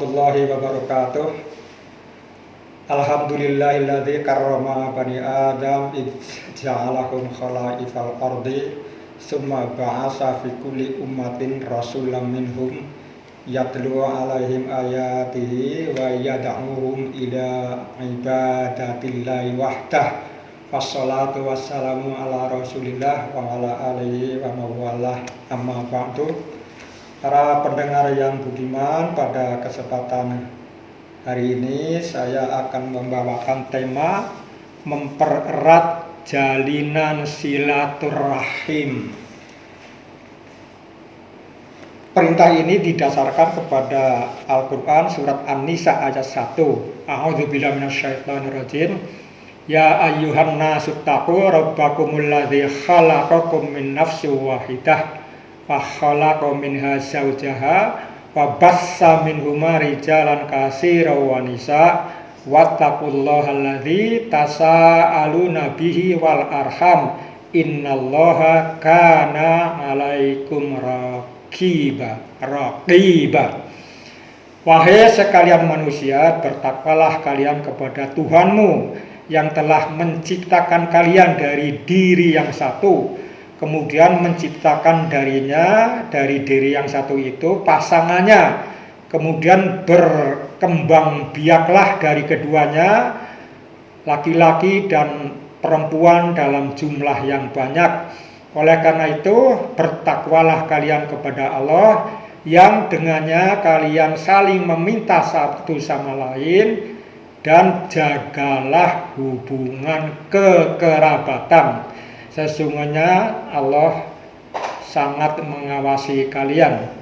warahmatullahi wabarakatuh. Alhamdulillahilladzi karrama bani Adam ja'alahum khalaifal ardi summa ba'asa fi kulli ummatin rasulam minhum yatlu alaihim ayatihi wa yad'uhum ila ibadatillahi wahdah. Wassalatu wassalamu ala rasulillah wa ala alihi wa mawalah, amma ba'du. Para pendengar yang budiman, pada kesempatan hari ini saya akan membawakan tema mempererat jalinan silaturahim. Perintah ini didasarkan kepada Al-Quran surat An-Nisa ayat 1. A'udzubillahi minasyaitonirrajim. Ya ayyuhan nasu taqu rabbakumul ladzi khalaqakum min nafsin wahidah wa khalaqa minha zawjaha wa bassa minhuma rijalan katsiran wa nisaa wattaqullaha alladzi tasaaluna bihi wal arham innallaha kana 'alaikum raqiba. Wahai sekalian manusia, bertakwalah kalian kepada Tuhanmu yang telah menciptakan kalian dari diri yang satu, kemudian menciptakan darinya, dari diri yang satu itu pasangannya, kemudian berkembang biaklah dari keduanya laki-laki dan perempuan dalam jumlah yang banyak. Oleh karena itu bertakwalah kalian kepada Allah yang dengannya kalian saling meminta satu sama lain, dan jagalah hubungan kekerabatan. Sesungguhnya Allah sangat mengawasi kalian.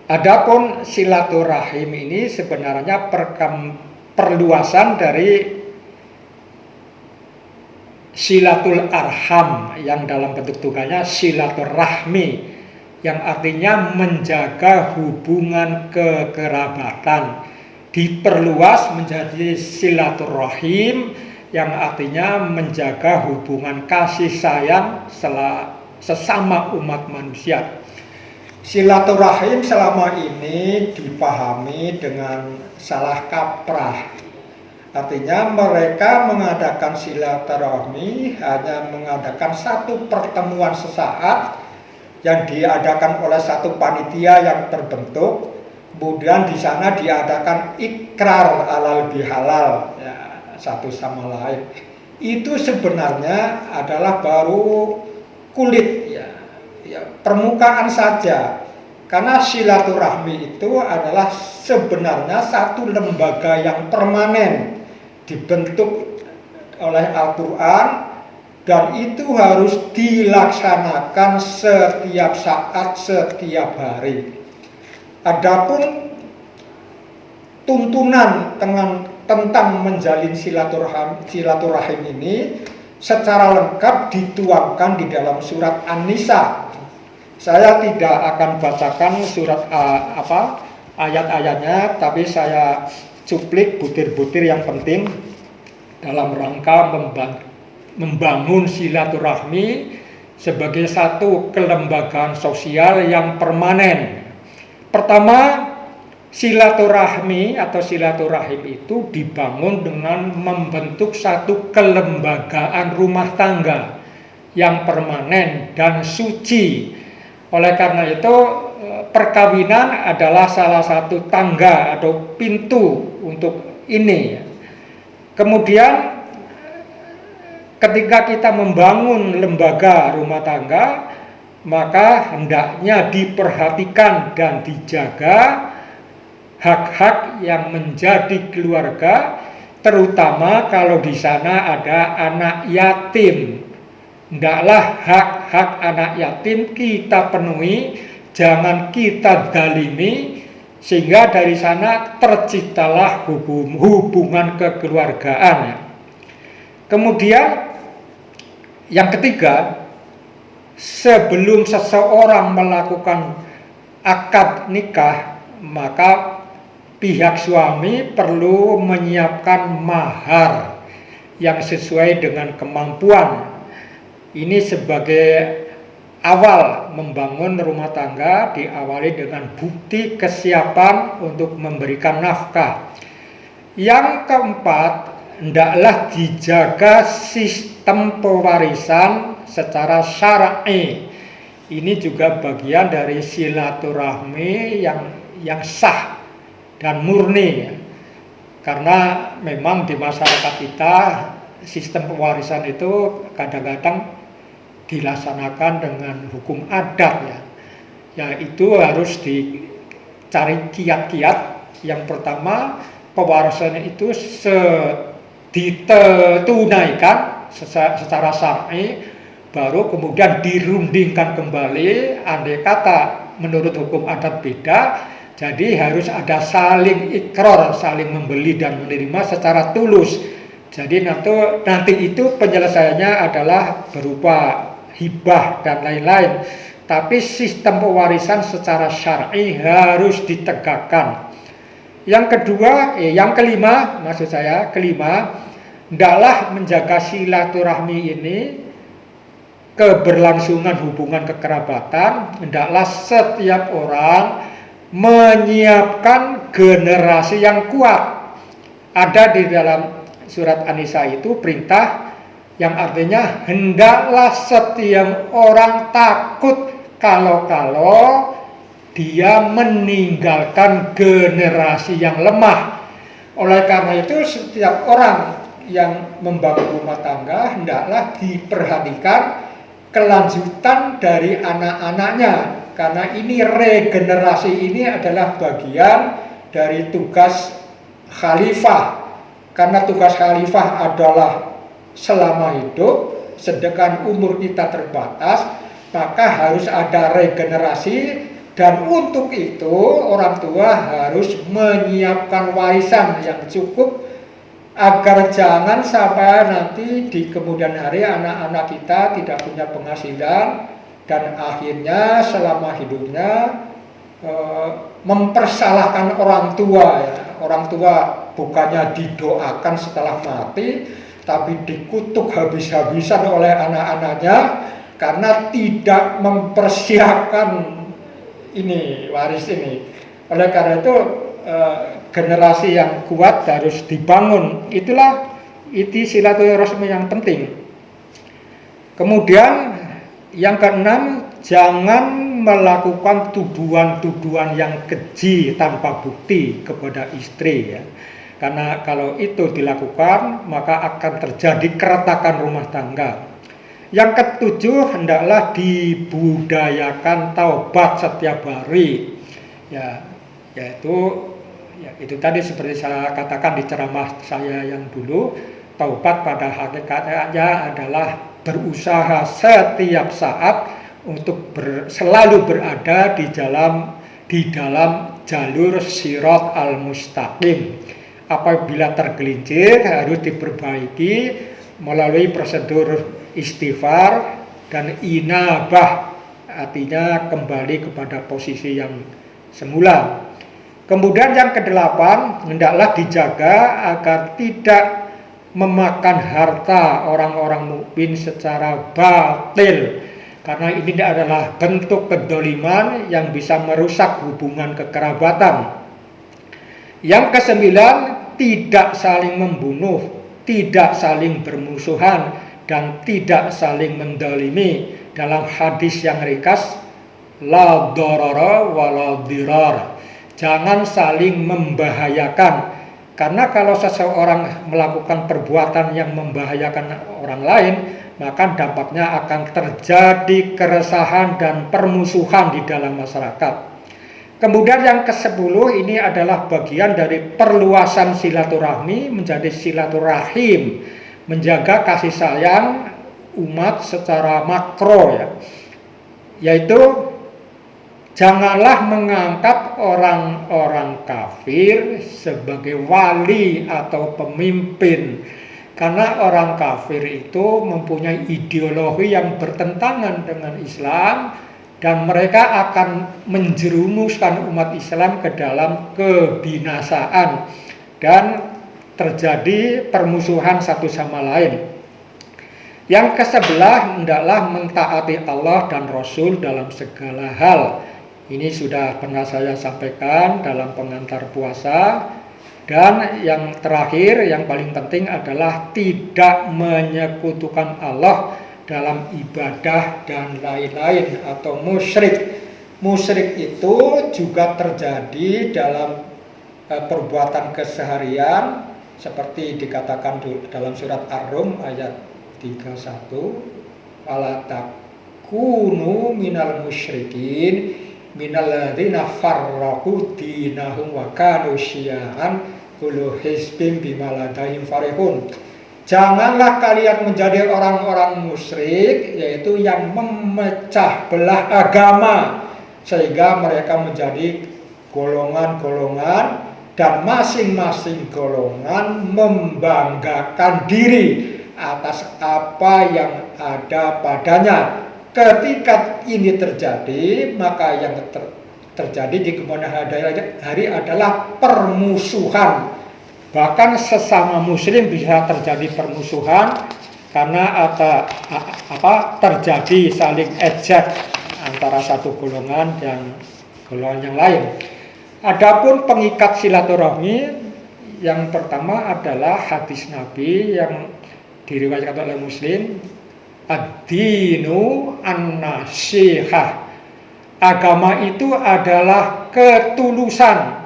Adapun silaturahim ini sebenarnya perluasan dari silatul arham yang dalam bentuk tunggalnya silaturahmi, yang artinya menjaga hubungan kekerabatan. Diperluas menjadi silaturahim yang artinya menjaga hubungan kasih sayang sesama umat manusia. Silaturahim selama ini dipahami dengan salah kaprah. Artinya mereka mengadakan silaturahmi hanya mengadakan satu pertemuan sesaat yang diadakan oleh satu panitia yang terbentuk. Kemudian di sana diadakan ikrar halal bihalal ya, satu sama lain. Itu sebenarnya adalah baru kulit ya, permukaan saja. Karena silaturahmi itu adalah sebenarnya satu lembaga yang permanen dibentuk oleh Al-Quran, dan itu harus dilaksanakan setiap saat, setiap hari. Adapun tuntunan tentang menjalin silaturahim ini secara lengkap dituangkan di dalam surat An-Nisa. Saya tidak akan bacakan surat ayat-ayatnya, tapi saya cuplik butir-butir yang penting dalam rangka membangun silaturahmi sebagai satu kelembagaan sosial yang permanen. Pertama, silaturahmi atau silaturahim itu dibangun dengan membentuk satu kelembagaan rumah tangga yang permanen dan suci. Oleh karena itu, perkawinan adalah salah satu tangga atau pintu untuk ini. Kemudian, ketika kita membangun lembaga rumah tangga, maka hendaknya diperhatikan dan dijaga hak-hak yang menjadi keluarga, terutama kalau di sana ada anak yatim. Hendaklah hak-hak anak yatim kita penuhi, jangan kita zalimi, sehingga dari sana terciptalah hubungan kekeluargaan. Kemudian yang ketiga, sebelum seseorang melakukan akad nikah, maka pihak suami perlu menyiapkan mahar yang sesuai dengan kemampuan. Ini sebagai awal membangun rumah tangga diawali dengan bukti kesiapan untuk memberikan nafkah. Yang keempat, hendaklah dijaga sistem pewarisan secara syar'i. Ini juga bagian dari silaturahmi yang sah dan murni, ya. Karena memang di masyarakat kita sistem pewarisan itu kadang-kadang dilaksanakan dengan hukum adat, ya. Yaitu harus dicari kiat-kiat. Yang pertama, pewarisan itu ditunaikan secara syar'i, baru kemudian dirundingkan kembali. Andai kata menurut hukum adat beda, jadi harus ada saling ikrar, saling membeli dan menerima secara tulus. Jadi nanti itu penyelesaiannya adalah berupa hibah dan lain-lain. Tapi sistem pewarisan secara syar'i harus ditegakkan. Yang kelima, hendaklah menjaga silaturahmi ini, keberlangsungan hubungan kekerabatan. Hendaklah setiap orang menyiapkan generasi yang kuat. Ada di dalam surat An-Nisa itu perintah yang artinya hendaklah setiap orang takut kalau dia meninggalkan generasi yang lemah. Oleh karena itu setiap orang yang membangun rumah tangga hendaklah diperhatikan kelanjutan dari anak-anaknya. Karena ini regenerasi ini adalah bagian dari tugas khalifah. Karena tugas khalifah adalah selama hidup, sedangkan umur kita terbatas, maka harus ada regenerasi. Dan untuk itu orang tua harus menyiapkan warisan yang cukup agar jangan sampai nanti di kemudian hari anak-anak kita tidak punya penghasilan dan akhirnya selama hidupnya mempersalahkan orang tua, ya. Orang tua bukannya didoakan setelah mati, tapi dikutuk habis-habisan oleh anak-anaknya karena tidak mempersiapkan waris ini. Oleh karena itu generasi yang kuat harus dibangun. Itulah silaturahmi yang penting. Kemudian yang keenam, jangan melakukan tuduhan-tuduhan yang keji tanpa bukti kepada istri, ya. Karena kalau itu dilakukan maka akan terjadi keretakan rumah tangga. Yang ketujuh, hendaklah dibudayakan taubat setiap hari, ya, yaitu itu tadi seperti saya katakan di ceramah saya yang dulu, taubat pada hakikatnya adalah berusaha setiap saat untuk selalu berada di dalam jalur sirat al-mustaqim. Apabila tergelincir harus diperbaiki melalui prosedur istighfar dan inabah, artinya kembali kepada posisi yang semula. Kemudian yang kedelapan, hendaklah dijaga agar tidak memakan harta orang-orang mukmin secara batil, karena ini adalah bentuk kedoliman yang bisa merusak hubungan kekerabatan. Yang kesembilan, tidak saling membunuh, tidak saling bermusuhan, dan tidak saling mendolimi. Dalam hadis yang ringkas, la darara wa la dirar, jangan saling membahayakan. Karena kalau seseorang melakukan perbuatan yang membahayakan orang lain, maka dampaknya akan terjadi keresahan dan permusuhan di dalam masyarakat. Kemudian yang ke-10 ini adalah bagian dari perluasan silaturahmi menjadi silaturahim, menjaga kasih sayang umat secara makro, ya. Yaitu janganlah mengangkat orang-orang kafir sebagai wali atau pemimpin, karena orang kafir itu mempunyai ideologi yang bertentangan dengan Islam dan mereka akan menjerumuskan umat Islam ke dalam kebinasaan dan terjadi permusuhan satu sama lain. Yang kesebelah, hendaklah mentaati Allah dan Rasul dalam segala hal. Ini sudah pernah saya sampaikan dalam pengantar puasa. Dan yang terakhir, yang paling penting adalah tidak menyekutukan Allah dalam ibadah dan lain-lain atau musyrik. Musyrik itu juga terjadi dalam perbuatan keseharian seperti dikatakan dalam surat Ar-Rum ayat 31, wala takunu minal musyrikin minal ladzina farraqu dinahum wa kanu syi'an kullu hizbin bima ladaihim farihun. Janganlah kalian menjadi orang-orang musyrik, yaitu yang memecah belah agama sehingga mereka menjadi golongan-golongan dan masing-masing golongan membanggakan diri atas apa yang ada padanya. Ketika ini terjadi, maka yang terjadi di kemudian hari adalah permusuhan. Bahkan sesama muslim bisa terjadi permusuhan karena terjadi saling ejek antara satu golongan dan golongan yang lain. Adapun pengikat silaturahmi, yang pertama adalah hadis Nabi yang diriwayatkan oleh Muslim, ad-dinu an-nasihah. Agama itu adalah ketulusan.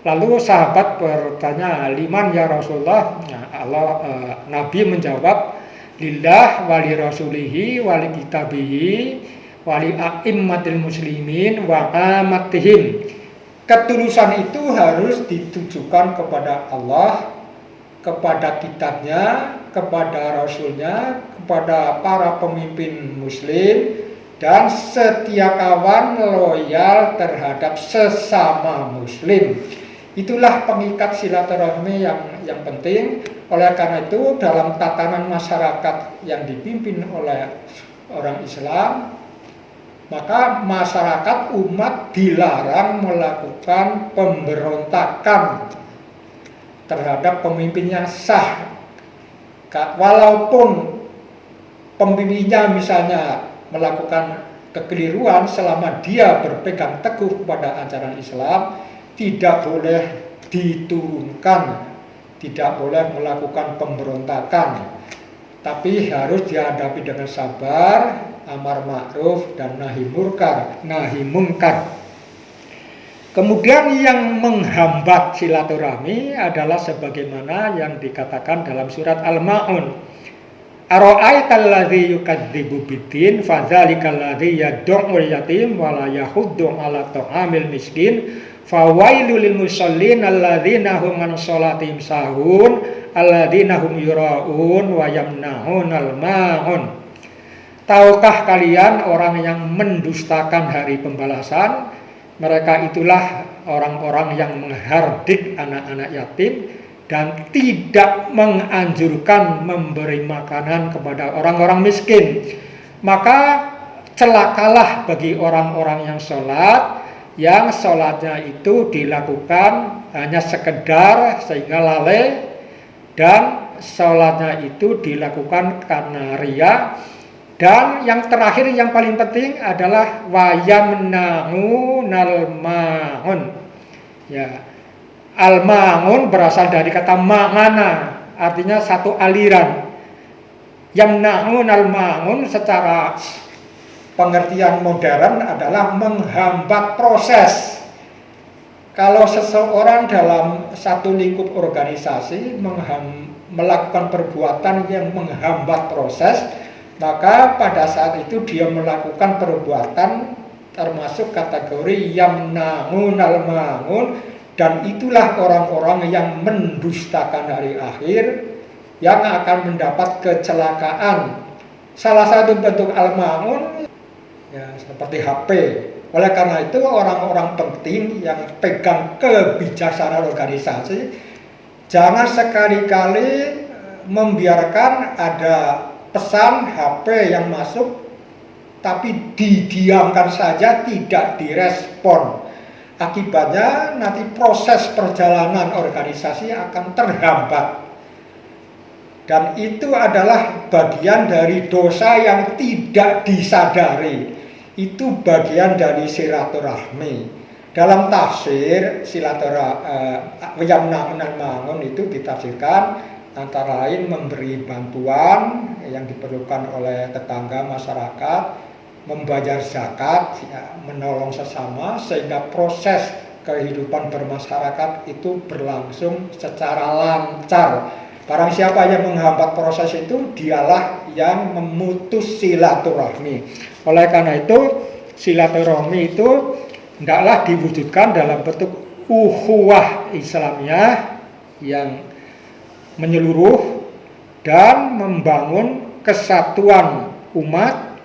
Lalu sahabat bertanya, liman ya Rasulullah? Nabi menjawab, lillah wali rasulihi wali kitabihi wali a'immatil muslimin wa amatihim. Ketulusan itu harus ditujukan kepada Allah, kepada kitabnya, kepada rasulnya, kepada para pemimpin muslim, dan setia kawan loyal terhadap sesama muslim. Itulah pengikat silaturahmi yang penting. Oleh karena itu dalam tatanan masyarakat yang dipimpin oleh orang Islam, maka masyarakat umat dilarang melakukan pemberontakan terhadap pemimpin yang sah. Walaupun pemimpinnya misalnya melakukan kekeliruan, selama dia berpegang teguh pada ajaran Islam, tidak boleh diturunkan, tidak boleh melakukan pemberontakan, tapi harus dihadapi dengan sabar, amar ma'ruf dan nahi mungkar. Kemudian yang menghambat silaturahmi adalah sebagaimana yang dikatakan dalam surat Al-Ma'un. Ara'aital ladzi yukadzibu biddin fadzalikal ladzi yad'ul yatim wa la yahuddu 'ala ta'amil miskin fawailul lil musallin alladzina hum an shalatihim sahun alladzina hum yura'un wa yamna'unal ma'un. Tahukah kalian orang yang mendustakan hari pembalasan? Mereka itulah orang-orang yang menghardik anak-anak yatim dan tidak menganjurkan memberi makanan kepada orang-orang miskin. Maka celakalah bagi orang-orang yang sholat, yang sholatnya itu dilakukan hanya sekedar sehingga lalai, dan sholatnya itu dilakukan karena riya. Dan yang terakhir yang paling penting adalah wayamna'unal ma'un. Ya. Al-ma'un berasal dari kata ma'ana, artinya satu aliran. Yamna'unal ma'un secara pengertian modern adalah menghambat proses. Kalau seseorang dalam satu lingkup organisasi melakukan perbuatan yang menghambat proses, maka pada saat itu dia melakukan perbuatan termasuk kategori yamna'unal ma'un, dan itulah orang-orang yang mendustakan hari akhir yang akan mendapat kecelakaan. Salah satu bentuk al-ma'un ya seperti HP. Oleh karena itu orang-orang penting yang pegang kebijaksanaan organisasi jangan sekali-kali membiarkan ada pesan HP yang masuk tapi didiamkan saja, tidak direspon. Akibatnya nanti proses perjalanan organisasi akan terhambat. Dan itu adalah bagian dari dosa yang tidak disadari. Itu bagian dari silaturahmi. Dalam tafsir yang mangun itu ditafsirkan antara lain memberi bantuan yang diperlukan oleh tetangga masyarakat, membayar zakat, ya, menolong sesama sehingga proses kehidupan bermasyarakat itu berlangsung secara lancar. Barang siapa yang menghambat proses itu, dialah yang memutus silaturahmi. Oleh karena itu, silaturahmi itu hendaklah diwujudkan dalam bentuk ukhuwah Islamiyah yang menyeluruh dan membangun kesatuan umat,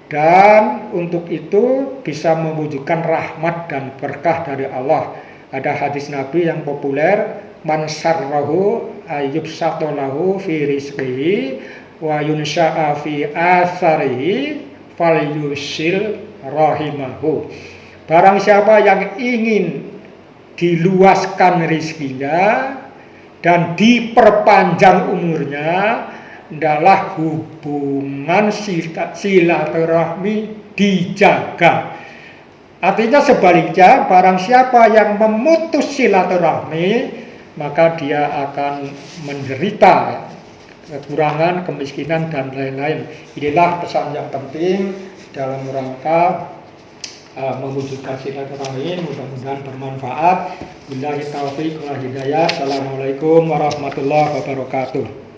dan untuk itu bisa mewujudkan rahmat dan berkah dari Allah. Ada hadis Nabi yang populer, man sarrahu ayyubsatolahu fi rizqihi wa yunsha'a fi atharihi falyusil rahimahu. Barang siapa yang ingin diluaskan rizkinya dan diperpanjang umurnya, hendaklah hubungan silaturahmi dijaga. Artinya sebaliknya, barang siapa yang memutus silaturahmi, maka dia akan menderita kekurangan, kemiskinan, dan lain-lain. Inilah pesan yang penting dalam rangka mewujudkan silaturahmi. Mudah-mudahan bermanfaat. Billahi taufiq wal hidayah. Assalamualaikum warahmatullahi wabarakatuh.